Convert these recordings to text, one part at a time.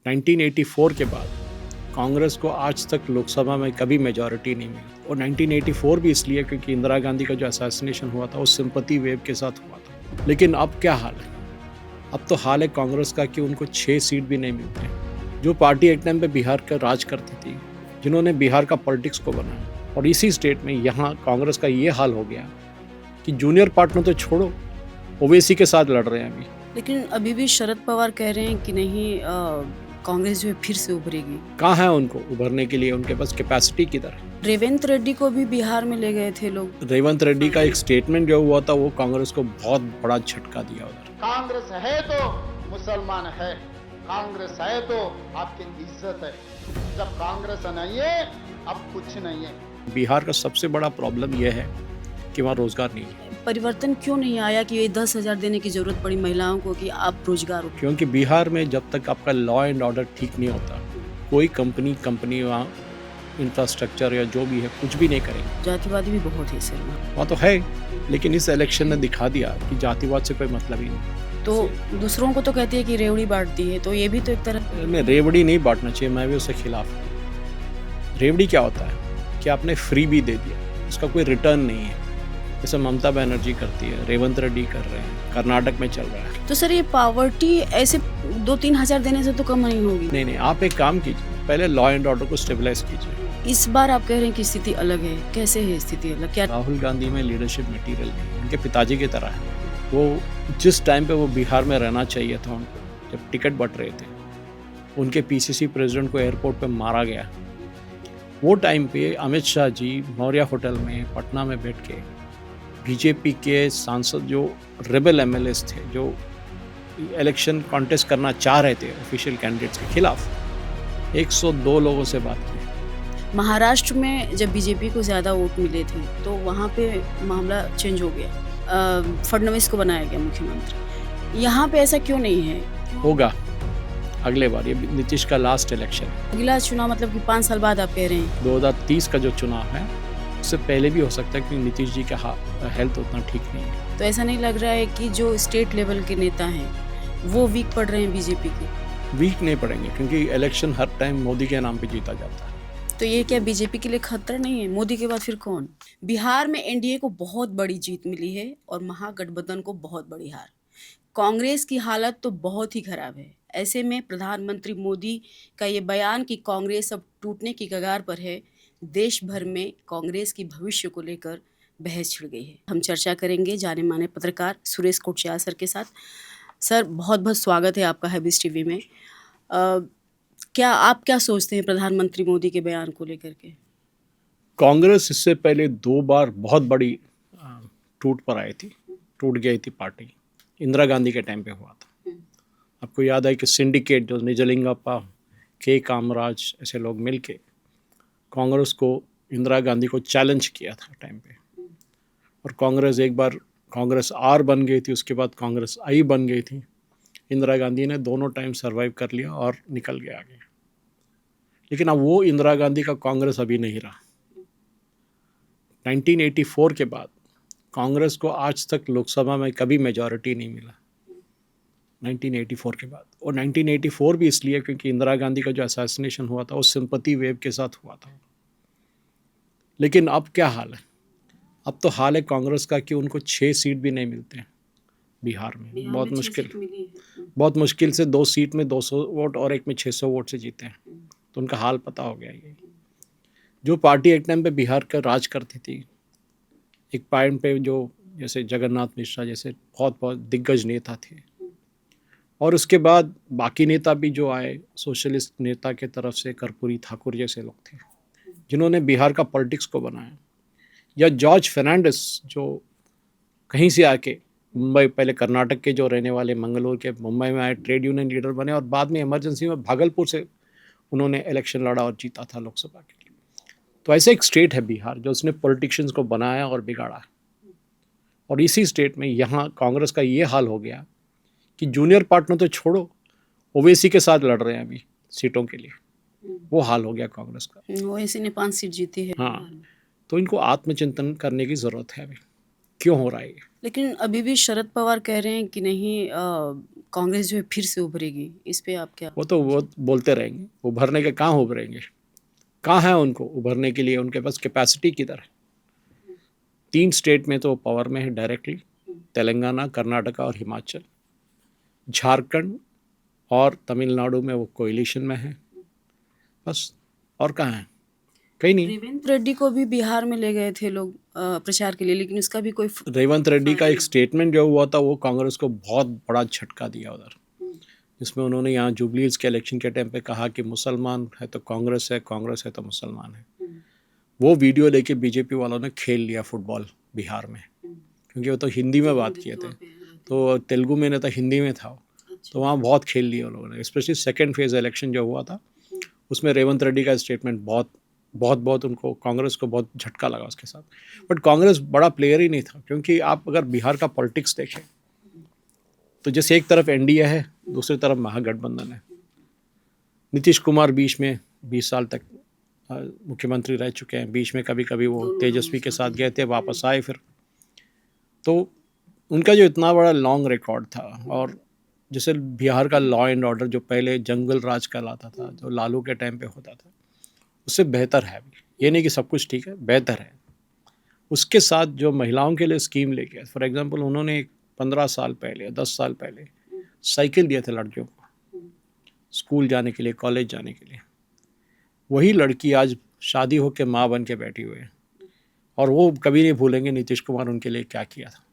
1984 के बाद कांग्रेस को आज तक लोकसभा में कभी मेजॉरिटी नहीं मिली, और 1984 भी इसलिए क्योंकि इंदिरा गांधी का जो असैसिनेशन हुआ था वो सिंपैथी वेव के साथ हुआ था। लेकिन अब क्या हाल है? अब तो हाल है कांग्रेस का कि उनको 6 सीट भी नहीं मिलते हैं। जो पार्टी एक टाइम पे बिहार का राज करती थी, जिन्होंने बिहार का पॉलिटिक्स को बनाया, और इसी स्टेट में यहाँ कांग्रेस का ये हाल हो गया कि जूनियर पार्टनर तो छोड़ो, ओवैसी के साथ लड़ रहे हैं अभी। लेकिन अभी भी शरद पवार कह रहे हैं कि नहीं, कांग्रेस जो है फिर से उभरेगी। कहाँ है उनको उभरने के लिए? उनके पास कैपेसिटी किधर है? रेवंत रेड्डी को भी बिहार में ले गए थे लोग। रेवंत रेड्डी का एक स्टेटमेंट जो हुआ था वो कांग्रेस को बहुत बड़ा झटका दिया उधर। कांग्रेस है तो मुसलमान है, कांग्रेस है तो आपकी इज्जत है। जब कांग्रेस नहीं है अब कुछ नहीं है। बिहार का सबसे बड़ा प्रॉब्लम यह है कि वहाँ रोजगार नहीं है। परिवर्तन क्यों नहीं आया कि ये 10,000 देने की जरूरत पड़ी महिलाओं को कि आप रोजगार हो? क्योंकि बिहार में जब तक आपका लॉ एंड ऑर्डर ठीक नहीं होता, कोई कंपनी वहाँ इंफ्रास्ट्रक्चर या जो भी है कुछ भी नहीं करेंगे। जातिवादी भी बहुत है सर वहाँ तो है, लेकिन इस इलेक्शन ने दिखा दिया कि जातिवाद से कोई मतलब ही नहीं। तो दूसरों को तो कहती है कि रेवड़ी बांटती है, तो ये भी तो एक तरह में रेवड़ी नहीं बांटना चाहिए, मैं भी उसके खिलाफ हूँ। रेवड़ी क्या होता है कि आपने फ्री भी दे दिया, उसका कोई रिटर्न नहीं है। जैसे ममता बनर्जी करती है, रेवंत रेड्डी कर रहे हैं, कर्नाटक में चल रहा है। तो सर ये पावर्टी ऐसे 2-3 हजार देने से तो कम नहीं होगी। नहीं, आप एक काम कीजिए, पहले लॉ एंड ऑर्डर को स्टेबलाइज कीजिए। इस बार आप कह रहे हैं कि स्थिति अलग है, कैसे है स्थिति अलग? क्या राहुल गांधी में लीडरशिप मटेरियल नहीं, उनके पिताजी की तरह है। वो जिस टाइम पे वो बिहार में रहना चाहिए था उनको, जब टिकट बंट रहे थे, उनके पीसीसी प्रेसिडेंट को एयरपोर्ट पे मारा गया। वो टाइम पे अमित शाह जी मौर्या होटल में पटना में बैठ के बीजेपी के सांसद जो रेबल एमएलएस थे, जो इलेक्शन कॉन्टेस्ट करना चाह रहे थे ऑफिशियल कैंडिडेट्स के खिलाफ, 102 लोगों से बात की। महाराष्ट्र में जब बीजेपी को ज़्यादा वोट मिले थे तो वहाँ पे मामला चेंज हो गया, फडणवीस को बनाया गया मुख्यमंत्री। यहाँ पे ऐसा क्यों नहीं है? होगा अगले बार, ये नीतीश का लास्ट इलेक्शन है। अगला चुनाव मतलब कि 5 साल बाद आप कह रहे हैं? 2030 का जो चुनाव है उससे पहले भी हो सकता है, क्योंकि नीतीश जी का हेल्थ उतना ठीक नहीं है। तो ऐसा नहीं लग रहा है कि जो स्टेट लेवल के नेता हैं वो वीक पड़ रहे हैं बीजेपी के? वीक नहीं पड़ेंगे, क्योंकि इलेक्शन हर टाइम मोदी के नाम पे जीता जाता है। तो ये क्या बीजेपी के लिए खतरा नहीं है? मोदी के बाद फिर कौन? बिहार में एनडीए को बहुत बड़ी जीत मिली है और महागठबंधन को बहुत बड़ी हार। कांग्रेस की हालत तो बहुत ही खराब है। ऐसे में प्रधानमंत्री मोदी का ये बयान कि कांग्रेस अब टूटने की कगार पर है, देश भर में कांग्रेस की भविष्य को लेकर बहस छिड़ गई है। हम चर्चा करेंगे जाने माने पत्रकार सुरेश कोटचाल सर के साथ। सर, बहुत बहुत स्वागत है आपका हैबिस टीवी में। आप क्या सोचते हैं प्रधानमंत्री मोदी के बयान को लेकर के? कांग्रेस इससे पहले 2 बार बहुत बड़ी टूट पर आई थी, टूट गई थी पार्टी। इंदिरा गांधी के टाइम पे हुआ था। आपको याद है कि सिंडिकेट जो निजलिंगप्पा, के कामराज ऐसे लोग मिलके कांग्रेस को, इंदिरा गांधी को चैलेंज किया था टाइम पे, और कांग्रेस एक बार कांग्रेस आर बन गई थी, उसके बाद कांग्रेस आई बन गई थी। इंदिरा गांधी ने दोनों टाइम सरवाइव कर लिया और निकल गया आगे। लेकिन अब वो इंदिरा गांधी का कांग्रेस अभी नहीं रहा। 1984 के बाद कांग्रेस को आज तक लोकसभा में कभी मेजॉरिटी नहीं मिला, 1984 के बाद। और 1984 भी इसलिए क्योंकि इंदिरा गांधी का जो असैसिनेशन हुआ था वो सिंपैथी वेव के साथ हुआ था। लेकिन अब क्या हाल है? अब तो हाल है कांग्रेस का कि उनको 6 सीट भी नहीं मिलते हैं बिहार में। बहुत मुश्किल से 2 सीट में 200 वोट और एक में 600 वोट से जीते हैं। तो उनका हाल पता हो गया। ये जो पार्टी एक टाइम पे बिहार का राज करती थी, एक टाइम पे जो जैसे जगन्नाथ मिश्रा जैसे बहुत दिग्गज नेता थे, और उसके बाद बाकी नेता भी जो आए, सोशलिस्ट नेता के तरफ से कर्पूरी ठाकुर जैसे लोग थे जिन्होंने बिहार का पॉलिटिक्स को बनाया, या जॉर्ज फर्नांडिस जो कहीं से आके मुंबई, पहले कर्नाटक के जो रहने वाले मंगलोर के, मुंबई में आए, ट्रेड यूनियन लीडर बने, और बाद में इमरजेंसी में भागलपुर से उन्होंने इलेक्शन लड़ा और जीता था लोकसभा के लिए। तो ऐसे एक स्टेट है बिहार जो उसने पॉलिटिशियंस को बनाया और बिगाड़ा। और इसी स्टेट में यहाँ कांग्रेस का ये हाल हो गया कि जूनियर पार्टनर तो छोड़ो, ओवैसी के साथ लड़ रहे हैं अभी सीटों के लिए। वो हाल हो गया कांग्रेस का। ओवैसी ने 5 सीट जीती है। हाँ, तो इनको आत्मचिंतन करने की ज़रूरत है अभी, क्यों हो रहा है ये। लेकिन अभी भी शरद पवार कह रहे हैं कि नहीं कांग्रेस जो है फिर से उभरेगी। इस पे आप क्या? वो बोलते रहेंगे, उभरने के कहाँ उभरेंगे, कहाँ है उनको उभरने के लिए, उनके पास कैपेसिटी किधर है। 3 स्टेट में तो पावर में है डायरेक्टली, तेलंगाना, कर्नाटका और हिमाचल। झारखंड और तमिलनाडु में वो कोएलिशन में है बस, और कहाँ है, कहीं नहीं। रेवंत रेड्डी को भी बिहार में ले गए थे लोग प्रचार के लिए, लेकिन उसका भी कोई रेवंत रेड्डी का एक स्टेटमेंट जो हुआ था वो कांग्रेस को बहुत बड़ा झटका दिया उधर, जिसमें उन्होंने यहाँ जुबली हिल्स के इलेक्शन के टाइम पे कहा कि मुसलमान है तो कांग्रेस है, कांग्रेस है तो मुसलमान है। वो वीडियो लेके बीजेपी वालों ने खेल लिया फुटबॉल बिहार में, क्योंकि वो तो हिंदी में बात किए थे, तो तेलुगु में नहीं था, हिंदी में था। तो वहाँ बहुत खेल लिया उन लोगों ने, स्पेशली सेकेंड फेज इलेक्शन जो हुआ था उसमें रेवंत रेड्डी का स्टेटमेंट बहुत उनको, कांग्रेस को बहुत झटका लगा उसके साथ। बट कांग्रेस बड़ा प्लेयर ही नहीं था, क्योंकि आप अगर बिहार का पॉलिटिक्स देखें तो जैसे एक तरफ एनडीए है, दूसरी तरफ महागठबंधन है। नीतीश कुमार बीच में 20 साल तक मुख्यमंत्री रह चुके हैं, बीच में कभी कभी वो तेजस्वी के साथ गए थे, वापस आए फिर। तो उनका जो इतना बड़ा लॉन्ग रिकॉर्ड था, और जैसे बिहार का लॉ एंड ऑर्डर जो पहले जंगल राज कहलाता था, जो लालू के टाइम पे होता था, उससे बेहतर है अभी। ये नहीं कि सब कुछ ठीक है, बेहतर है। उसके साथ जो महिलाओं के लिए स्कीम लेके, फॉर एग्जांपल उन्होंने 15 साल पहले, 10 साल पहले साइकिल दिए थे लड़कियों को स्कूल जाने के लिए, कॉलेज जाने के लिए। वही लड़की आज शादी होकर माँ बन के बैठी हुई है, और वो कभी नहीं भूलेंगे नीतीश कुमार उनके लिए क्या किया था।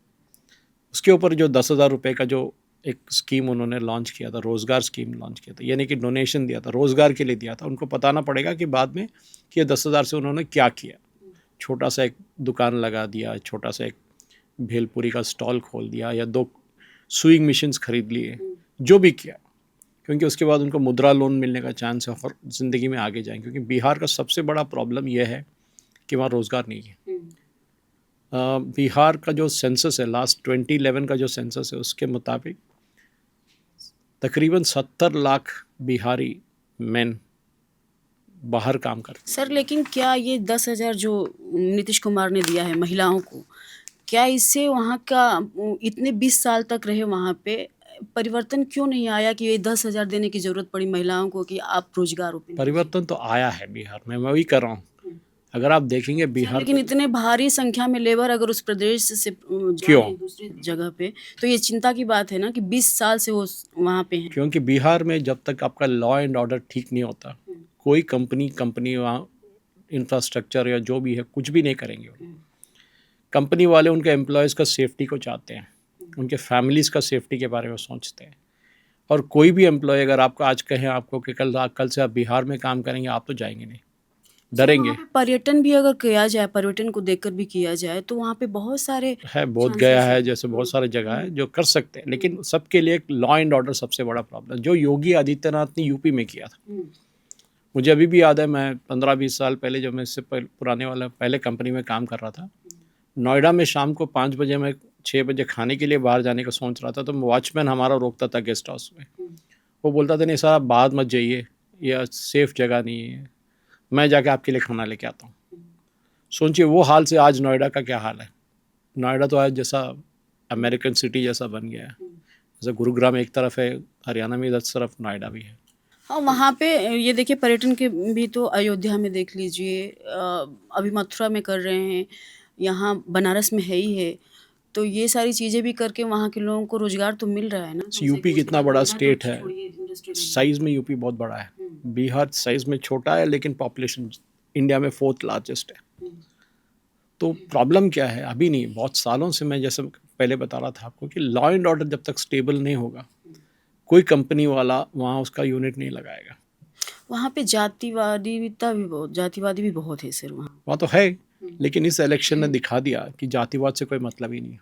उसके ऊपर जो 10,000 रुपये का जो एक स्कीम उन्होंने लॉन्च किया था, रोज़गार स्कीम लॉन्च किया था, यानी कि डोनेशन दिया था, रोज़गार के लिए दिया था। उनको बताना पड़ेगा कि बाद में कि ये 10,000 से उन्होंने क्या किया। छोटा सा एक दुकान लगा दिया, छोटा सा एक भेलपुरी का स्टॉल खोल दिया, या 2 सुइंग मशीन्स खरीद लिए, जो भी किया, क्योंकि उसके बाद उनको मुद्रा लोन मिलने का चांस है और ज़िंदगी में आगे जाएंगे। क्योंकि बिहार का सबसे बड़ा प्रॉब्लम यह है कि वहाँ रोज़गार नहीं है। बिहार का जो सेंसस है, लास्ट 2011 का जो सेंसस है, उसके मुताबिक तकरीबन 70 लाख बिहारी मेन बाहर काम करते। सर लेकिन क्या ये 10,000 जो नीतीश कुमार ने दिया है महिलाओं को, क्या इससे वहाँ का इतने 20 साल तक रहे वहाँ पे, परिवर्तन क्यों नहीं आया कि ये 10,000 देने की जरूरत पड़ी महिलाओं को कि आप रोजगार ओपन? परिवर्तन तो आया है बिहार में, मैं वही कर रहा हूँ। अगर आप देखेंगे बिहार, लेकिन इतने भारी संख्या में लेबर अगर उस प्रदेश से जा क्यों? रहे हैं दूसरी जगह पे, तो ये चिंता की बात है ना कि 20 साल से वो वहाँ पे हैं। क्योंकि बिहार में जब तक आपका लॉ एंड ऑर्डर ठीक नहीं होता, कोई कंपनी वहाँ इंफ्रास्ट्रक्चर या जो भी है कुछ भी नहीं करेंगे। कंपनी वाले उनके एम्प्लॉयज़ का सेफ्टी को चाहते हैं, उनके फैमिलीज़ का सेफ्टी के बारे में सोचते हैं। और कोई भी एम्प्लॉय अगर आपको आज कहें आपको कि कल से आप बिहार में काम करेंगे, आप तो जाएंगे नहीं, डरेंगे। वहाँ पे पर्यटन भी अगर किया जाए, पर्यटन को देखकर भी किया जाए, तो वहाँ पे बहुत सारे है, बोध गया है, जैसे बहुत सारे जगह है जो कर सकते हैं, लेकिन सबके लिए एक लॉ एंड ऑर्डर सबसे बड़ा प्रॉब्लम, जो योगी आदित्यनाथ ने यूपी में किया था। मुझे अभी भी याद है, मैं 15-20 साल पहले जब मैं इससे पुराने वाला पहले कंपनी में काम कर रहा था, नोएडा में शाम को 5 बजे, मैं 6 बजे खाने के लिए बाहर जाने का सोच रहा था, तो वॉचमैन हमारा रोकता था गेस्ट हाउस में। वो बोलता था नहीं सर आप बाहर मत जाइए, यह सेफ जगह नहीं है, मैं जाके आपके लिए खाना लेके आता हूँ। सोचिए वो हाल से आज नोएडा का क्या हाल है। नोएडा तो आज जैसा अमेरिकन सिटी जैसा बन गया है, जैसे गुरुग्राम एक तरफ है, हरियाणा में इधर तरफ नोएडा भी है। हाँ वहाँ पे ये देखिए पर्यटन के भी, तो अयोध्या में देख लीजिए, अभी मथुरा में कर रहे हैं, यहाँ बनारस में है ही है। तो ये सारी चीज़ें भी करके वहाँ के लोगों को रोजगार तो मिल रहा है ना। यूपी कितना बड़ा स्टेट है, साइज़ में यूपी बहुत बड़ा है। बिहार साइज़ में छोटा है, लेकिन पॉपुलेशन इंडिया में 4th लार्जेस्ट है। तो प्रॉब्लम क्या है, अभी नहीं, बहुत सालों से मैं जैसे पहले बता रहा था आपको कि लॉ एंड ऑर्डर जब तक स्टेबल नहीं होगा, कोई कंपनी वाला वहाँ उसका यूनिट नहीं लगाएगा। वहाँ पे जातिवादी भी बहुत है सर वहाँ तो है, लेकिन इस इलेक्शन ने दिखा दिया कि जातिवाद से कोई मतलब ही नहीं है।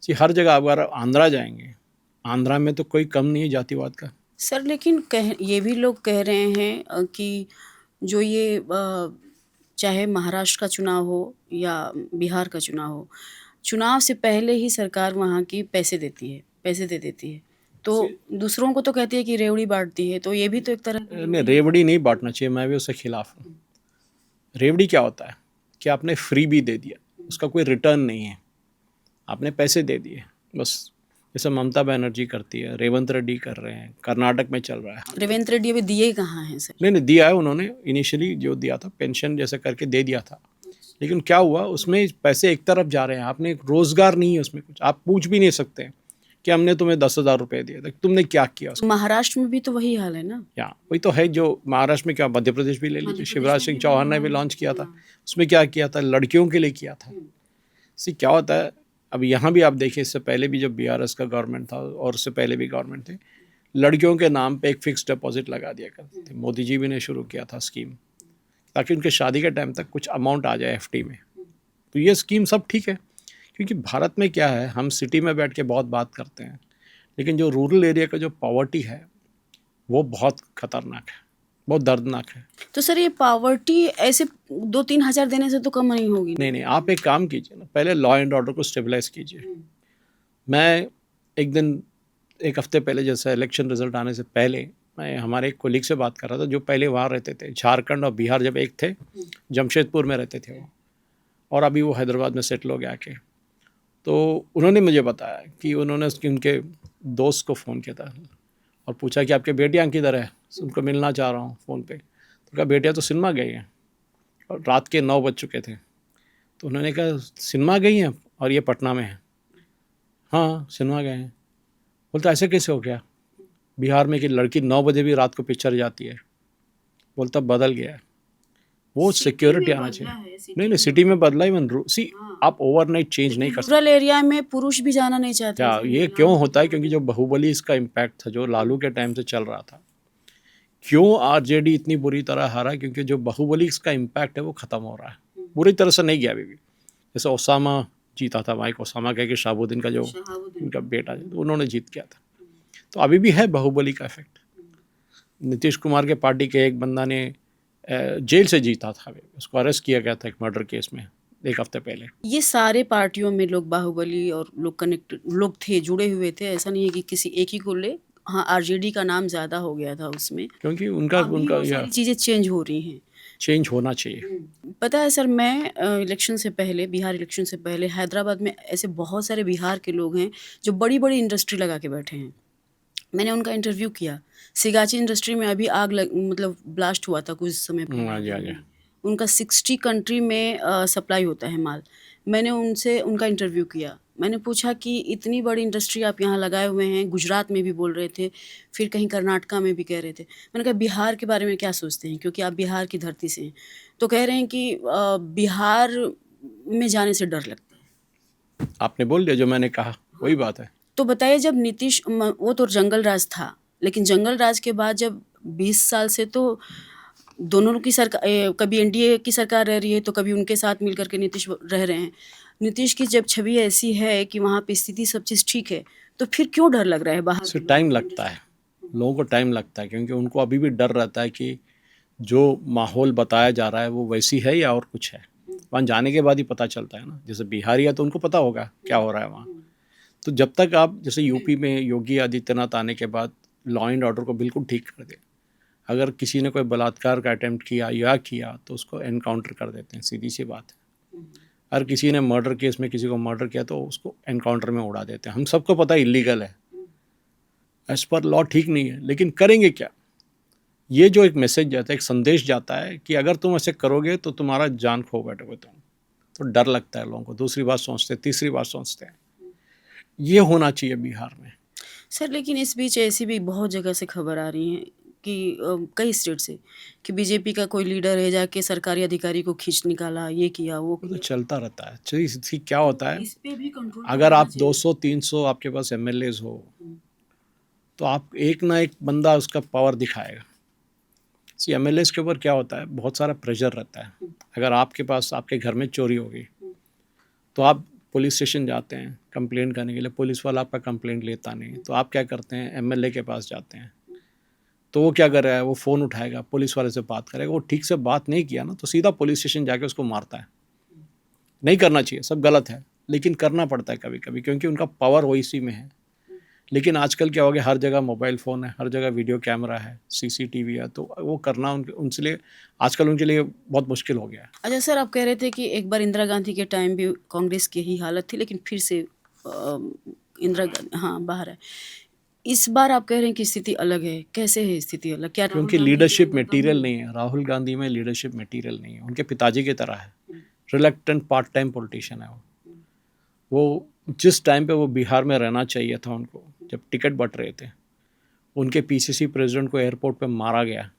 जी हर जगह, अगर आंध्रा जाएंगे, आंध्रा में तो कोई कम नहीं है जातिवाद का। सर लेकिन ये भी लोग कह रहे हैं कि जो ये चाहे महाराष्ट्र का चुनाव हो या बिहार का चुनाव हो, चुनाव से पहले ही सरकार वहाँ की पैसे दे देती है, तो दूसरों को तो कहती है कि रेवड़ी बांटती है, तो ये भी तो एक तरह नहीं, रेवड़ी नहीं बांटना चाहिए, मैं भी उसके खिलाफ हूँ। रेवड़ी क्या होता है कि आपने फ्री भी दे दिया, उसका कोई रिटर्न नहीं है। आपने पैसे दे दिए बस, जैसे ममता बनर्जी करती है, रेवंत रेड्डी कर रहे हैं, कर्नाटक में चल रहा है। रेवंत रेड्डी अभी दिए कहाँ हैं सर? नहीं दिया है उन्होंने, इनिशियली जो दिया था पेंशन जैसे करके दे दिया था, लेकिन क्या हुआ उसमें पैसे एक तरफ जा रहे हैं, आपने रोजगार नहीं है उसमें कुछ, आप पूछ भी नहीं सकते कि हमने तुम्हें 10,000 रुपये दिए थे, तुमने क्या किया उसका? महाराष्ट्र में भी तो वही हाल है ना। या वही तो है, जो महाराष्ट्र में क्या, मध्य प्रदेश भी ले लीजिए, शिवराज सिंह चौहान ने भी लॉन्च किया था, उसमें क्या किया था, लड़कियों के लिए किया था। इससे क्या होता है, अब यहाँ भी आप देखिए, इससे पहले भी जब BRS का गवर्नमेंट था और उससे पहले भी गवर्नमेंट थे, लड़कियों के नाम पे एक फिक्स डिपॉजिट लगा दिया करते थे। मोदी जी भी ने शुरू किया था स्कीम, ताकि उनके शादी के टाइम तक कुछ अमाउंट आ जाए FD में। तो ये स्कीम सब ठीक है, क्योंकि भारत में क्या है, हम सिटी में बैठ के बहुत बात करते हैं, लेकिन जो रूरल एरिया का जो पॉवर्टी है वो बहुत खतरनाक है, बहुत दर्दनाक है। तो सर ये पॉवर्टी ऐसे 2-3 हज़ार देने से तो कम नहीं होगी। नहीं, आप एक काम कीजिए ना, पहले लॉ एंड ऑर्डर को स्टेबलाइज कीजिए। मैं एक हफ्ते पहले, जैसे इलेक्शन रिजल्ट आने से पहले, मैं हमारे एक कोलीग से बात कर रहा था जो पहले वहाँ रहते थे, झारखंड और बिहार जब एक थे, जमशेदपुर में रहते थे वो, और अभी वो हैदराबाद में सेटल हो गया के। तो उन्होंने मुझे बताया कि उन्होंने उनके दोस्त को फ़ोन किया था और पूछा कि आपके बेटियाँ किधर है, उनको मिलना चाह रहा हूँ फ़ोन पे। तो कहा बेटियाँ तो सिनेमा गई हैं, और रात के 9 बज चुके थे। तो उन्होंने कहा सिनेमा गई हैं और ये पटना में है? हाँ सिनेमा गए हैं। बोलता ऐसे कैसे हो गया, बिहार में कि लड़की 9 बजे भी रात को पिक्चर जाती है? बोलता बदल गया है, वो सिक्योरिटी आना चाहिए। नहीं, सिटी में बदला ही सी, आप ओवरनाइट चेंज नहीं कर सकते। रूरल एरिया में पुरुष भी जाना नहीं चाहते। क्या ये क्यों होता है? क्योंकि जो बाहुबली इसका इम्पैक्ट था, जो लालू के टाइम से चल रहा था, क्यों RJD इतनी बुरी तरह हारा? क्योंकि जो बाहुबली इसका इम्पैक्ट है वो ख़त्म हो रहा है, बुरी तरह से नहीं गया अभी भी। जैसे ओसामा जीता था, माइक ओसामा कह के, शहाबुद्दीन का जो उनका बेटा है, तो उन्होंने जीत किया था। तो अभी भी है बाहुबली का इफेक्ट। नीतीश कुमार के पार्टी के एक बंदा ने जेल से जीता था, उसको अरेस्ट किया गया था एक मर्डर केस में 1 हफ्ते पहले। ये सारे पार्टियों में लोग बाहुबली और लोग कनेक्टेड लोग थे, जुड़े हुए थे, ऐसा नहीं है कि किसी एक ही को ले। हाँ RJD का नाम ज़्यादा हो गया था उसमें, क्योंकि उनका सारी चीज़ें चेंज हो रही हैं। चेंज होना चाहिए। पता है सर, मैं इलेक्शन से पहले, बिहार इलेक्शन से पहले, हैदराबाद में ऐसे बहुत सारे बिहार के लोग हैं जो बड़ी बड़ी इंडस्ट्री लगा के बैठे हैं। मैंने उनका इंटरव्यू किया। सिगाची इंडस्ट्री में अभी मतलब ब्लास्ट हुआ था कुछ समय पहले। उनका 60 कंट्री में सप्लाई होता है माल। मैंने उनका इंटरव्यू किया। मैंने पूछा कि इतनी बड़ी इंडस्ट्री आप यहाँ लगाए हुए हैं, गुजरात में भी बोल रहे थे, फिर कहीं कर्नाटका में भी कह रहे थे। मैंने कहा बिहार के बारे में क्या सोचते हैं, क्योंकि आप बिहार की धरती से हैं। तो कह रहे हैं कि बिहार में जाने से डर लगता है। आपने बोल दिया जो मैंने कहा, वही बात है। तो बताइए, जब नीतीश, वो तो जंगल राज था, लेकिन जंगल राज के बाद जब 20 साल से तो दोनों की सरकार, कभी NDA की सरकार रह रही है तो कभी उनके साथ मिलकर के नीतीश रह रहे हैं। नीतीश की जब छवि ऐसी है कि वहाँ पे स्थिति सब चीज़ ठीक है, तो फिर क्यों डर लग रहा है बाहर? उससे टाइम लगता है, लोगों को टाइम लगता है, क्योंकि उनको अभी भी डर रहता है कि जो माहौल बताया जा रहा है वो वैसी है या और कुछ है। वहाँ जाने के बाद ही पता चलता है ना। जैसे बिहारी है तो उनको पता होगा क्या हो रहा है वहाँ। तो जब तक आप, जैसे UP में योगी आदित्यनाथ आने के बाद लॉ एंड ऑर्डर को बिल्कुल ठीक कर दे, अगर किसी ने कोई बलात्कार का अटेम्प्ट किया तो उसको एनकाउंटर कर देते हैं, सीधी सी बात है। अगर किसी ने मर्डर केस में किसी को मर्डर किया तो उसको एनकाउंटर में उड़ा देते हैं। हम सबको पता है इलीगल है, एज पर लॉ ठीक नहीं है, लेकिन करेंगे क्या? ये जो एक मैसेज जाता है, एक संदेश जाता है कि अगर तुम ऐसे करोगे तो तुम्हारा जान खो बैठोगे तुम। तो डर लगता है लोगों को, दूसरी बात सोचते हैं, तीसरी बात सोचते हैं। ये होना चाहिए बिहार में सर। लेकिन इस बीच ऐसी भी बहुत जगह से खबर आ रही है कि कई स्टेट से कि बीजेपी का कोई लीडर है जाके सरकारी अधिकारी को खींच निकाला, ये किया वो तो चलता रहता है। चलिए क्या होता है, इस पे भी कंट्रोल अगर आप 200-300 आपके पास MLAs हो तो आप एक ना एक बंदा उसका पावर दिखाएगा। MLAs के ऊपर क्या होता है, बहुत सारा प्रेशर रहता है। अगर आपके पास, आपके घर में चोरी हो गई तो आप पुलिस स्टेशन जाते हैं कंप्लेंट करने के लिए, पुलिस वाला आपका कंप्लेंट लेता नहीं, तो आप क्या करते हैं, MLA के पास जाते हैं। तो वो क्या कर रहा है, वो फ़ोन उठाएगा, पुलिस वाले से बात करेगा। वो ठीक से बात नहीं किया ना तो सीधा पुलिस स्टेशन जाके उसको मारता है। नहीं करना चाहिए, सब गलत है, लेकिन करना पड़ता है कभी कभी, क्योंकि उनका पावर वो इसी में है। लेकिन आजकल क्या हो गया, हर जगह मोबाइल फ़ोन है, हर जगह वीडियो कैमरा है, CCTV है, तो वो करना उनके लिए आजकल उनके लिए बहुत मुश्किल हो गया है। अच्छा सर, आप कह रहे थे कि एक बार इंदिरा गांधी के टाइम भी कांग्रेस की ही हालत थी, लेकिन फिर से इंदिरा गांधी, हाँ बाहर है। इस बार आप कह रहे हैं कि स्थिति अलग है, कैसे है स्थिति अलग? क्या क्योंकि लीडरशिप मटेरियल नहीं है, राहुल गांधी में लीडरशिप मटेरियल नहीं है, उनके पिताजी की तरह है, रिलक्टेंट पार्ट टाइम पॉलिटिशियन है वो जिस टाइम पे वो बिहार में रहना चाहिए था उनको, जब टिकट बंट रहे थे, उनके पीसीसी प्रेसिडेंट को एयरपोर्ट पे मारा गया,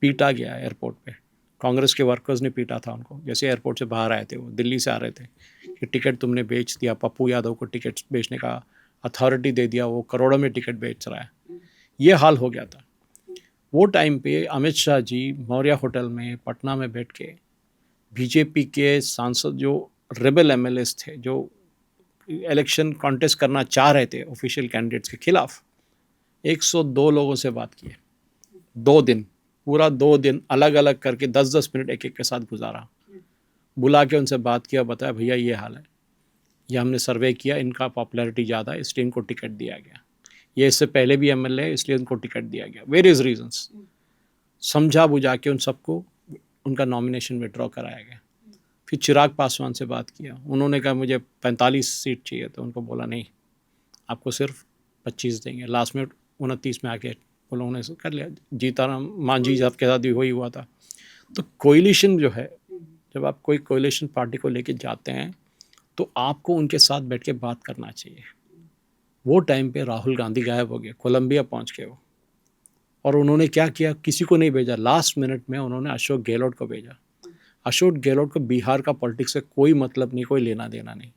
पीटा गया एयरपोर्ट पे, कांग्रेस के वर्कर्स ने पीटा था उनको, जैसे एयरपोर्ट से बाहर आए थे, वो दिल्ली से आ रहे थे कि टिकट तुमने बेच दिया, पप्पू यादव को टिकट बेचने का अथॉरिटी दे दिया, वो करोड़ों में टिकट बेच रहा है, ये हाल हो गया था। वो टाइम पे अमित शाह जी मौर्या होटल में पटना में बैठ के बीजेपी के सांसद जो रेबल एमएलएस थे, जो इलेक्शन कॉन्टेस्ट करना चाह रहे थे ऑफिशियल कैंडिडेट्स के खिलाफ, 102 लोगों से बात की है, 2 दिन, पूरा 2 दिन अलग अलग करके 10-10 मिनट एक एक के साथ गुजारा, बुला के उनसे बात किया, बताया भैया ये हाल है, ये हमने सर्वे किया, इनका पॉपुलैरिटी ज़्यादा है इसलिए इनको टिकट दिया गया, ये इससे पहले भी एमएलए है इसलिए इनको टिकट दिया गया, वेरियस रीजंस, समझा बुझा के उन सबको उनका नॉमिनेशन विड्रॉ कराया गया। फिर चिराग पासवान से बात किया, उन्होंने कहा मुझे 45 सीट चाहिए, तो उनको बोला नहीं आपको सिर्फ 25 देंगे, लास्ट में 29 में आके उन्होंने कर लिया। जीताराम मांझी साहब के साथ भी वही हुआ था। तो कोलिशन जो है, जब आप कोई कोलिशन पार्टी को लेके जाते हैं तो आपको उनके साथ बैठ के बात करना चाहिए। वो टाइम पे राहुल गांधी गायब हो गए, कोलंबिया पहुंच गए वो, और उन्होंने क्या किया, किसी को नहीं भेजा, लास्ट मिनट में उन्होंने अशोक गहलोत को भेजा। अशोक गहलोत को बिहार का पॉलिटिक्स से कोई मतलब नहीं, कोई लेना देना नहीं,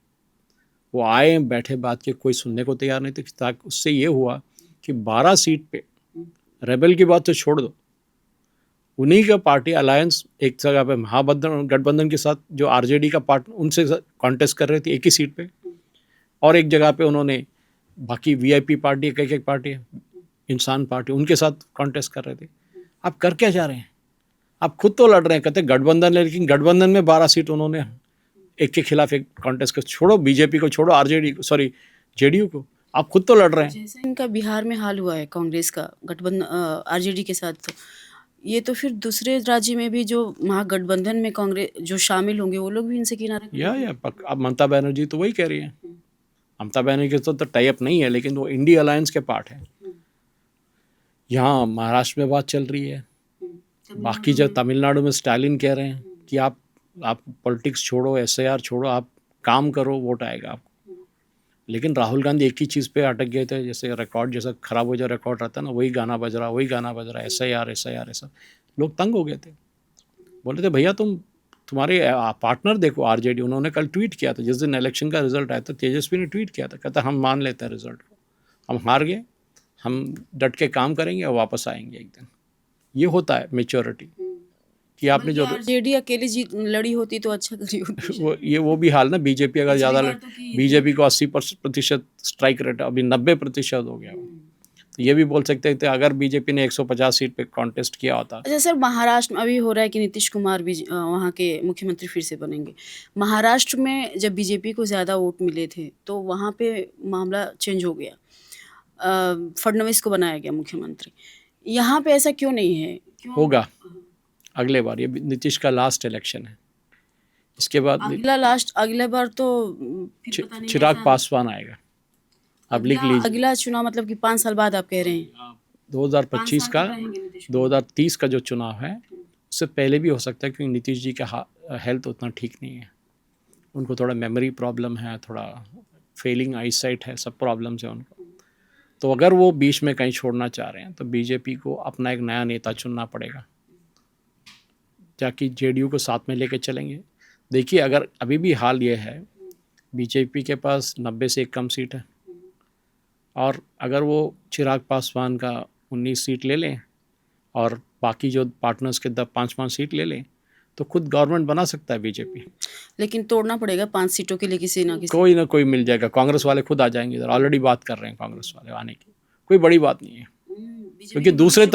वो आए बैठे बात के, कोई सुनने को तैयार नहीं थे। उससे ये हुआ कि 12 सीट पे, रेबल की बात तो छोड़ दो, उन्हीं का पार्टी अलायंस एक जगह पे महागठबंधन के साथ जो आरजेडी का पार्ट उनसे कॉन्टेस्ट कर रहे थे एक ही सीट पे, और एक जगह पे उन्होंने बाकी वीआईपी पार्टी, एक पार्टी है इंसान पार्टी, उनके साथ कॉन्टेस्ट कर रहे थे। आप कर क्या जा रहे हैं, आप खुद तो लड़ रहे हैं, कहते गठबंधन है, लेकिन गठबंधन में 12 सीट उन्होंने एक के खिलाफ एक कॉन्टेस्ट कर, छोड़ो बीजेपी को, छोड़ो आरजेडी को, सॉरी जेडीयू को, आप खुद तो लड़ रहे हैं। जैसे इनका बिहार में हाल हुआ है कांग्रेस का गठबंधन आरजेडी के साथ, तो ये तो फिर दूसरे राज्य में भी जो महागठबंधन में कांग्रेस जो शामिल होंगे वो लोग भी इनसे किनारे अब ममता बनर्जी तो वही कह रही है, ममता बनर्जी के तो टाई अप नहीं है, लेकिन वो इंडिया अलायंस के पार्ट है। यहाँ महाराष्ट्र में बात चल रही है, बाकी जब तमिलनाडु में स्टालिन कह रहे हैं कि आप पॉलिटिक्स छोड़ो, एसआईआर छोड़ो, आप काम करो, वोट आएगा आपको। लेकिन राहुल गांधी एक ही चीज़ पे अटक गए थे, जैसे रिकॉर्ड जैसा खराब हो जाए, रिकॉर्ड रहता है ना, वही गाना बज रहा, एसआईआर ऐसा, लोग तंग हो गए थे, बोले थे भैया तुम्हारे पार्टनर देखो आरजेडी। उन्होंने कल ट्वीट किया था, जिस दिन इलेक्शन का रिजल्ट आया था, तेजस्वी ने ट्वीट किया था, कहता हम मान लेते हैं रिजल्ट को, हम हार गए, हम डट के काम करेंगे और वापस आएंगे एक दिन। ये होता है मेच्योरिटी कि आपने जो आरजेडी अकेली जीत लड़ी होती तो अच्छा करी होती। वो भी हाल ना, बीजेपी अगर ज़्यादा, बीजेपी को 80% स्ट्राइक रेट, अभी 90% हो गया। तो ये भी बोल सकते थे अगर बीजेपी ने 150 सीट पे कॉन्टेस्ट किया होता। अच्छा सर, महाराष्ट्र में अभी हो रहा है कि नीतीश कुमार भी वहाँ के मुख्यमंत्री फिर से बनेंगे। महाराष्ट्र में जब बीजेपी को ज़्यादा वोट मिले थे तो वहाँ पे मामला चेंज हो गया, फडणवीस को बनाया गया मुख्यमंत्री। यहाँ पे ऐसा क्यों नहीं है? होगा अगले बार, ये नीतीश का लास्ट इलेक्शन है, इसके बाद अगला बार तो चिराग पासवान आएगा। अब लिख लीजिए, अगला चुनाव मतलब कि 5 साल बाद आप कह रहे हैं? 2025 का, 2030 का जो चुनाव है उससे पहले भी हो सकता है, क्योंकि नीतीश जी का हेल्थ उतना ठीक नहीं है, उनको थोड़ा मेमोरी प्रॉब्लम है, थोड़ा फेलिंग आई साइट है, सब प्रॉब्लम्स है उनको। तो अगर वो बीच में कहीं छोड़ना चाह रहे हैं तो बीजेपी को अपना एक नया नेता चुनना पड़ेगा, ताकि जेडीयू को साथ में लेके चलेंगे। देखिए अगर अभी भी हाल ये है, बीजेपी के पास 90 से एक कम सीट है, और अगर वो चिराग पासवान का 19 सीट ले लें और बाकी जो पार्टनर्स के 5-5 सीट ले लें, तो खुद गवर्नमेंट बना सकता है बीजेपी। लेकिन तोड़ना पड़ेगा 5 सीटों के लिए किसी ना किसी, कोई ना कोई मिल जाएगा, कांग्रेस वाले खुद आ जाएंगे इधर, ऑलरेडी बात कर रहे हैं कांग्रेस वाले आने की, कोई बड़ी बात नहीं है, क्योंकि दूसरे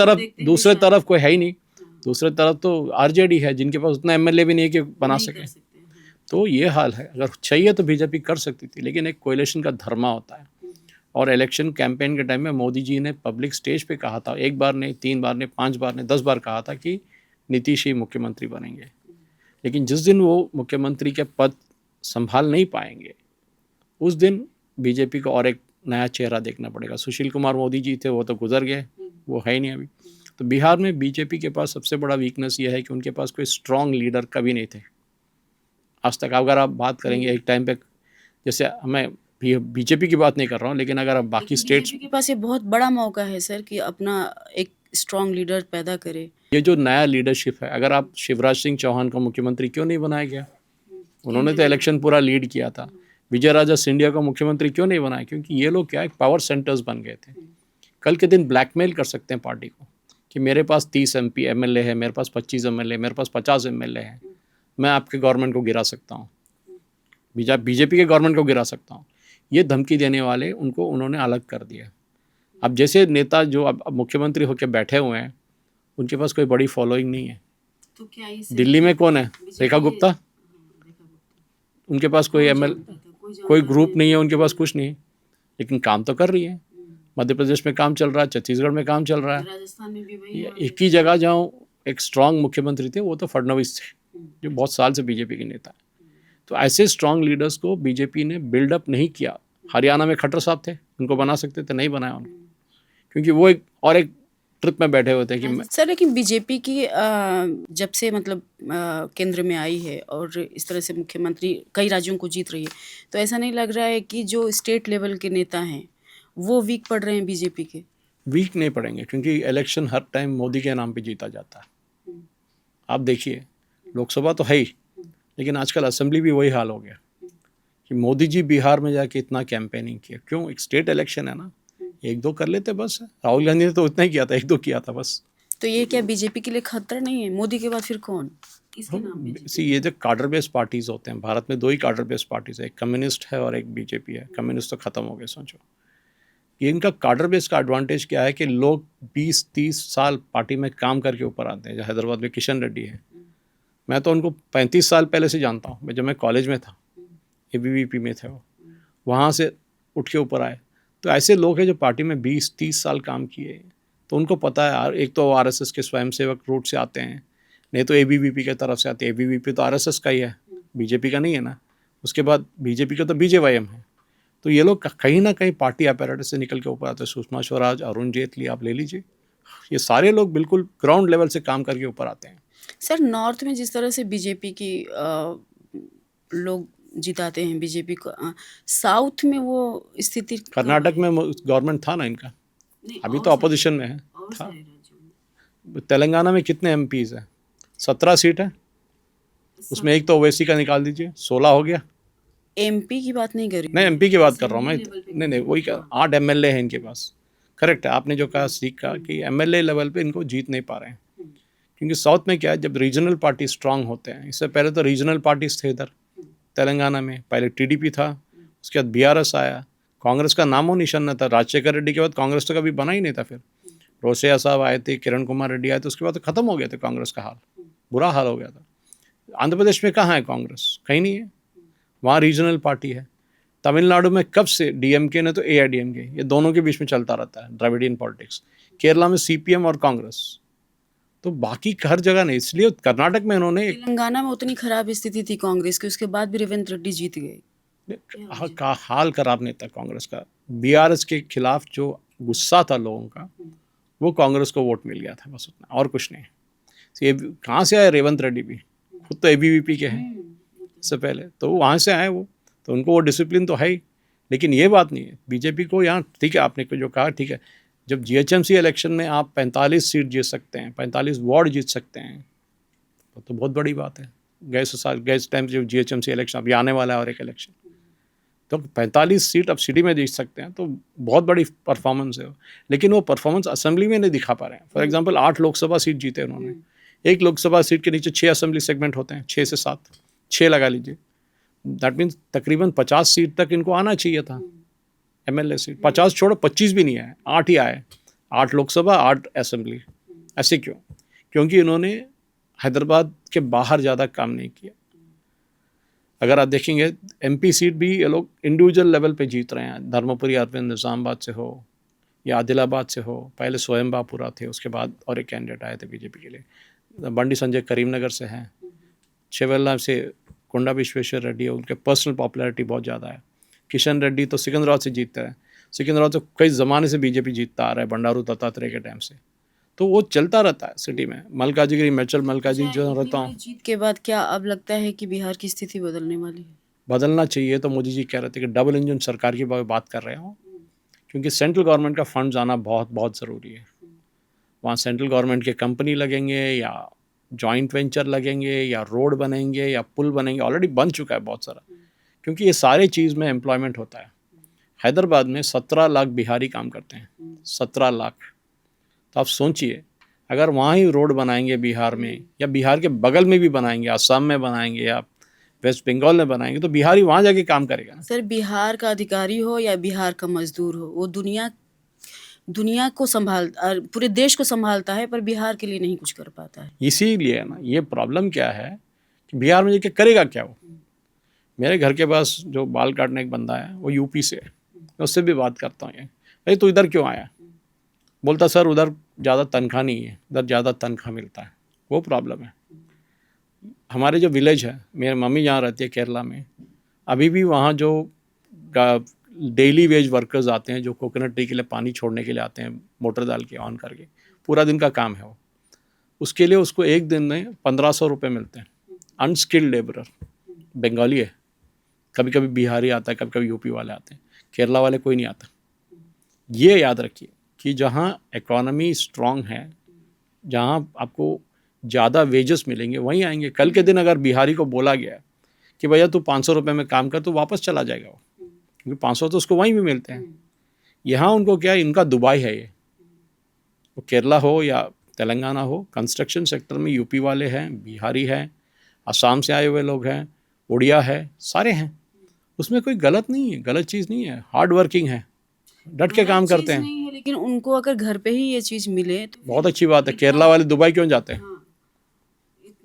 तरफ कोई है ही नहीं, दूसरे तरफ तो आरजेडी है जिनके पास उतना एमएलए भी नहीं है कि बना सके। तो ये हाल है, अगर चाहिए तो बीजेपी कर सकती थी, लेकिन एक कोएलिशन का धर्मा होता है। और इलेक्शन कैंपेन के टाइम में मोदी जी ने पब्लिक स्टेज पे कहा था, 1 बार नहीं, 3 बार नहीं, 5 बार नहीं, 10 बार कहा था कि नीतीश ही मुख्यमंत्री बनेंगे। लेकिन जिस दिन वो मुख्यमंत्री के पद संभाल नहीं पाएंगे, उस दिन बीजेपी को और एक नया चेहरा देखना पड़ेगा। सुशील कुमार मोदी जी थे, वो तो गुजर गए, वो है ही नहीं अभी। तो बिहार में बीजेपी के पास सबसे बड़ा वीकनेस ये है कि उनके पास कोई स्ट्रांग लीडर कभी नहीं थे आज तक। अगर आप बात करेंगे एक टाइम पे, जैसे मैं बीजेपी की बात नहीं कर रहा हूँ, लेकिन अगर आप बाकी स्टेट्स, बीजेपी के पास ये बहुत बड़ा मौका है सर कि अपना एक स्ट्रांग लीडर पैदा करे। ये जो नया लीडरशिप है, अगर आप शिवराज सिंह चौहान को मुख्यमंत्री क्यों नहीं बनाया गया? उन्होंने तो इलेक्शन पूरा लीड किया था। विजय राजा सिंधिया को मुख्यमंत्री क्यों नहीं बनाया? क्योंकि ये लोग क्या है, पावर सेंटर्स बन गए थे। कल के दिन ब्लैकमेल कर सकते हैं पार्टी को कि मेरे पास 30 MP MLA है, मेरे पास 25 MLA, मेरे पास 50 MLA है, मैं आपके गवर्नमेंट को गिरा सकता हूँ, बीजेपी के गवर्नमेंट को गिरा सकता हूँ। ये धमकी देने वाले उनको उन्होंने अलग कर दिया। अब जैसे नेता जो अब मुख्यमंत्री होकर बैठे हुए हैं, उनके पास कोई बड़ी फॉलोइंग नहीं है। तो क्या इसे दिल्ली में कौन है? रेखा गुप्ता। उनके पास कोई कोई ग्रुप नहीं है, उनके पास कुछ नहीं है, लेकिन काम तो कर रही है। मध्य प्रदेश में काम चल रहा है, छत्तीसगढ़ में काम चल रहा है। राजस्थान में भी वही एक ही जगह जहाँ एक स्ट्रांग मुख्यमंत्री थे, वो तो फडणवीस थे, जो बहुत साल से बीजेपी के नेता है। तो ऐसे स्ट्रांग लीडर्स को बीजेपी ने बिल्डअप नहीं किया। हरियाणा में खट्टर साहब थे, उनको बना सकते थे, नहीं बनाया उनको, क्योंकि वो एक ट्रिप में बैठे हुए थे कि सर। लेकिन बीजेपी की जब से मतलब केंद्र में आई है और इस तरह से मुख्यमंत्री कई राज्यों को जीत रही है, तो ऐसा नहीं लग रहा है कि जो स्टेट लेवल के नेता हैं वो वीक पड़ रहे हैं बीजेपी के? वीक नहीं पड़ेंगे, क्योंकि इलेक्शन हर टाइम मोदी के नाम पे जीता जाता है। आप देखिए, लोकसभा तो है ही, लेकिन आजकल असेंबली भी वही हाल हो गया कि मोदी जी बिहार में जाके इतना कैंपेनिंग किया। क्यों? एक स्टेट इलेक्शन है ना, 1-2 कर लेते बस। राहुल गांधी ने तो उतना ही किया था, 1-2 किया था बस। तो ये क्या बीजेपी के लिए खतरा नहीं है? मोदी के बाद फिर कौन इसके नाम पे? ये जो कार्डर बेस्ड पार्टीज होते हैं, भारत में 2 ही कार्डर बेस्ड पार्टीज है, एक कम्युनिस्ट है और एक बीजेपी है। कम्युनिस्ट तो खत्म हो गए, सोचो। ये इनका कार्डर बेस्ड का एडवांटेज क्या है कि लोग 20-30 साल पार्टी में काम करके ऊपर आते हैं। जो हैदराबाद में किशन रेड्डी है, मैं तो उनको 35 साल पहले से जानता हूँ। जब मैं कॉलेज में था, ABVP में थे, वो वहाँ से उठ के ऊपर आए। तो ऐसे लोग हैं जो पार्टी में 20-30 साल काम किए, तो उनको पता है यार। एक तो RSS के स्वयंसेवक रूट से आते हैं, नहीं तो ABVP की तरफ से आते हैं। ABVP तो RSS का ही है, बीजेपी का नहीं है ना। उसके बाद बीजेपी का तो BJYM है। तो ये लोग कहीं ना कहीं पार्टी अपैरेटस से निकल के ऊपर आते हैं। सुषमा स्वराज, अरुण जेटली, आप ले लीजिए, ये सारे लोग बिल्कुल ग्राउंड लेवल से काम करके ऊपर आते हैं। सर, नॉर्थ में जिस तरह से बीजेपी की लोग जिताते हैं बीजेपी को, साउथ में वो स्थिति कर्नाटक में गवर्नमेंट था ना इनका, अभी तो अपोजिशन में है। था। तेलंगाना में कितने MPs हैं? 17 सीट है, उसमें एक तो ओवैसी का निकाल दीजिए, 16 हो गया। MP की बात नहीं कर रही, नहीं, MP की बात कर रहा हूँ मैं। नहीं, वही 8 MLA हैं इनके पास। करेक्ट है, आपने जो कहा सीखा कि MLA लेवल पे इनको जीत नहीं पा रहे हैं। क्योंकि साउथ में क्या है, जब रीजनल पार्टी स्ट्रांग होते हैं, इससे पहले तो रीजनल पार्टीज थे इधर तेलंगाना में। पहले TDP था, उसके बाद BRS आया, कांग्रेस का नामो निशान न था। राजशेखर रेड्डी के बाद कांग्रेस तो कभी बना ही नहीं था। फिर रोसैया साहब आए थे, किरण कुमार रेड्डी आए थे, उसके बाद तो खत्म हो गया था कांग्रेस का हाल, बुरा हाल हो गया था। आंध्र प्रदेश में कहाँ है कांग्रेस? कहीं नहीं है, वहाँ रीजनल पार्टी है। तमिलनाडु में कब से DMK ने तो AIDMK, ये दोनों के बीच में चलता रहता है, द्रविडियन पॉलिटिक्स। केरला में CPM और कांग्रेस, तो बाकी हर जगह नहीं। इसलिए कर्नाटक में इन्होंने तेलंगाना में उतनी खराब स्थिति थी कांग्रेस की, उसके बाद भी रेवंत रेड्डी जीत गए। का हाल खराब नहीं था कांग्रेस का। BRS के खिलाफ जो गुस्सा था लोगों का, वो कांग्रेस को वोट मिल गया था, बस उतना, और कुछ नहीं। ये कहाँ से आए? रेवंत रेड्डी भी खुद तो ABVP के हैं इससे पहले, तो वहाँ से आए वो, तो उनको वो डिसिप्लिन तो है ही। लेकिन ये बात नहीं है बीजेपी को यहाँ। ठीक है, आपने जो कहा ठीक है, जब GHMC इलेक्शन में आप 45 सीट जीत सकते हैं, 45 वार्ड जीत सकते हैं, तो बहुत बड़ी बात है। गए टाइम जब GHMC इलेक्शन अभी आने वाला है और एक इलेक्शन, तो 45 सीट अब सिटी में जीत सकते हैं, तो बहुत बड़ी परफॉर्मेंस है। लेकिन वो परफॉर्मेंस असेंबली में नहीं दिखा पा रहे हैं। फॉर एग्जांपल 8 लोकसभा सीट जीते उन्होंने, एक लोकसभा सीट के नीचे 6 असेंबली सेगमेंट होते हैं, 6 से 7, 6 लगा लीजिए। दैट मीन्स तकरीबन 50 सीट तक इनको आना चाहिए था MLA सीट। 50 छोड़ो, 25 भी नहीं आए, 8 ही आए। 8 लोकसभा, 8 असेंबली। ऐसे क्यों? क्योंकि इन्होंने हैदराबाद के बाहर ज़्यादा काम नहीं किया। अगर आप देखेंगे MP सीट भी ये लोग इंडिविजुअल लेवल पे जीत रहे हैं। धर्मपुरी अरविंद निज़ामाबाद से हो या आदिलाबाद से हो, पहले स्वयं बापुरा थे, उसके बाद और एक कैंडिडेट आए थे बीजेपी के लिए। बंडी संजय करीमनगर से हैं, शेवेल्ला से कोंडा विश्वेश्वर रेड्डी है, उनके पर्सनल पॉपुलैरिटी बहुत ज़्यादा है। किशन रेड्डी तो सिकंदराबाद से जीतता है, सिकंदराबाद तो कई ज़माने से बीजेपी जीतता आ रहा है, बंडारू दत्तात्रेय के टाइम से, तो वो चलता रहता है सिटी में। मल्काजिगिरी मेचल मल्काजी जो रहता हूँ, जीत के बाद क्या अब लगता है कि बिहार की स्थिति बदलने वाली है? बदलना चाहिए। तो मोदी जी कह रहे थे कि डबल इंजन सरकार की बात कर रहे हो, क्योंकि सेंट्रल गवर्नमेंट का फंड आना बहुत बहुत ज़रूरी है। वहाँ सेंट्रल गवर्नमेंट के कंपनी लगेंगे या जॉइंट वेंचर लगेंगे या रोड बनेंगे या पुल बनेंगे, ऑलरेडी बन चुका है बहुत सारा, क्योंकि ये सारे चीज़ में एम्प्लॉयमेंट होता है। हैदराबाद में 17 लाख बिहारी काम करते हैं, 17 लाख। तो आप सोचिए, अगर वहाँ ही रोड बनाएंगे बिहार में, या बिहार के बगल में भी बनाएंगे, असम में बनाएंगे या वेस्ट बंगाल में बनाएंगे, तो बिहारी वहाँ जाके काम करेगा ना। सर, बिहार का अधिकारी हो या बिहार का मजदूर हो, वो दुनिया को पूरे देश को संभालता है, पर बिहार के लिए नहीं कुछ कर पाता है। इसीलिए ना ये प्रॉब्लम क्या है कि बिहार में जाके करेगा क्या वो। मेरे घर के पास जो बाल काटने एक बंदा है, वो यूपी से है, मैं उससे भी बात करता हूँ, भाई तू इधर क्यों आया? बोलता सर उधर ज़्यादा तनख्वाह नहीं है, इधर ज़्यादा तनख्वाह मिलता है। वो प्रॉब्लम है। हमारे जो विलेज है, मेरी मम्मी जहाँ रहती है केरला में, अभी भी वहाँ जो डेली वेज वर्कर्स आते हैं, जो कोकोनट ट्री के लिए पानी छोड़ने के लिए आते हैं, मोटर डाल के ऑन करके, पूरा दिन का काम है वो, उसके लिए उसको एक दिन में 1500 रुपये मिलते हैं। अनस्किल्ड लेबरर, बंगाली है, कभी कभी बिहारी आता है, कभी कभी यूपी वाले आते हैं, केरला वाले कोई नहीं आता। ये याद रखिए कि जहाँ इकोनॉमी स्ट्रांग है, जहाँ आपको ज़्यादा वेजेस मिलेंगे, वहीं आएंगे। कल के दिन अगर बिहारी को बोला गया कि भैया तू 500 रुपये में काम कर, तो वापस चला जाएगा वो, क्योंकि 500 तो उसको वहीं भी मिलते हैं। यहाँ उनको क्या है, इनका दुबई है ये। वो केरला हो या तेलंगाना हो, कंस्ट्रक्शन सेक्टर में यूपी वाले हैं, बिहारी हैं, असम से आए हुए लोग हैं, उड़िया है, सारे हैं। उसमें कोई गलत नहीं है, गलत चीज़ नहीं है। हार्ड वर्किंग है, डट के काम करते हैं। नहीं है, लेकिन उनको अगर घर पे ही ये चीज मिले तो बहुत अच्छी बात है। केरला वाले दुबई क्यों जाते हैं?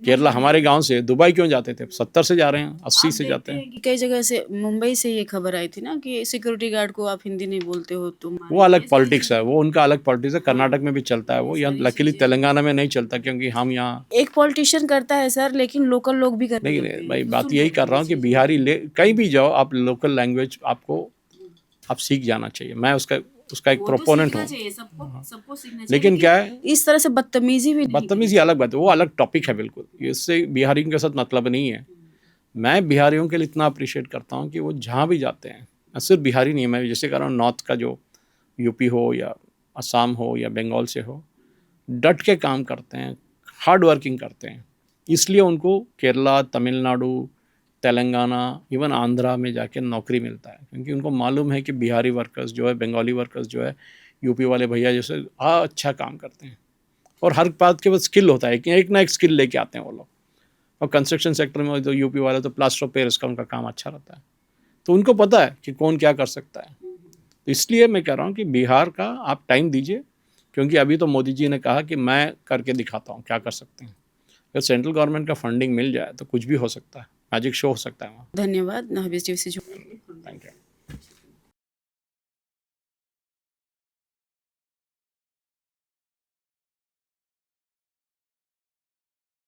केरला हमारे गांव से दुबई क्यों जाते थे? 70 से जा रहे हैं, 80 से जाते हैं। कि कई जगह से, मुंबई से ये खबर आई थी ना कि सिक्योरिटी गार्ड को आप हिंदी नहीं बोलते हो तो वो अलग पॉलिटिक्स है, वो उनका अलग पॉलिटिक्स है। कर्नाटक में भी चलता है वो, यहाँ लकीली तेलंगाना में नहीं चलता, क्योंकि हम यहाँ एक पॉलिटिशियन करता है सर, लेकिन लोकल लोग भी करते नहीं। हैं। नहीं भाई, बात यही कर रहा हूँ कि बिहारी कहीं भी जाओ आप, लोकल लैंग्वेज आपको आप सीख जाना चाहिए। मैं उसका एक प्रोपोनेंट हूँ, सबको सीखना चाहिए, लेकिन क्या है, इस तरह से बदतमीजी भी नहीं बदतमीजी अलग बात है, वो अलग टॉपिक है बिल्कुल। इससे बिहारियों के साथ मतलब नहीं है। मैं बिहारियों के लिए इतना अप्रिशिएट करता हूँ कि वो जहाँ भी जाते हैं, सिर्फ बिहारी नहीं है, मैं जैसे कह रहा हूँ नॉर्थ का जो यूपी हो या असम हो या बंगाल से हो, डट के काम करते हैं, हार्ड वर्किंग करते हैं। इसलिए उनको केरला, तमिलनाडु, तेलंगाना, इवन आंध्रा में जाके नौकरी मिलता है, क्योंकि उनको मालूम है कि बिहारी वर्कर्स जो है, बंगाली वर्कर्स जो है, यूपी वाले भैया जैसे अच्छा काम करते हैं। और हर बात के बाद स्किल होता है कि एक ना एक स्किल लेके आते हैं वो लोग। और कंस्ट्रक्शन सेक्टर में तो यूपी वाले तो प्लास्टर ऑफ पेरिस का उनका काम अच्छा रहता है, तो उनको पता है कि कौन क्या कर सकता है। तो इसलिए मैं कह रहा हूँ कि बिहार का आप टाइम दीजिए, क्योंकि अभी तो मोदी जी ने कहा कि मैं करके दिखाता हूँ क्या कर सकते हैं। अगर सेंट्रल गवर्नमेंट का फंडिंग मिल जाए तो कुछ भी हो सकता है, मैजिक शो हो सकता है वहाँ। धन्यवाद। नाहबीस टीवी से जुड़ने के लिए।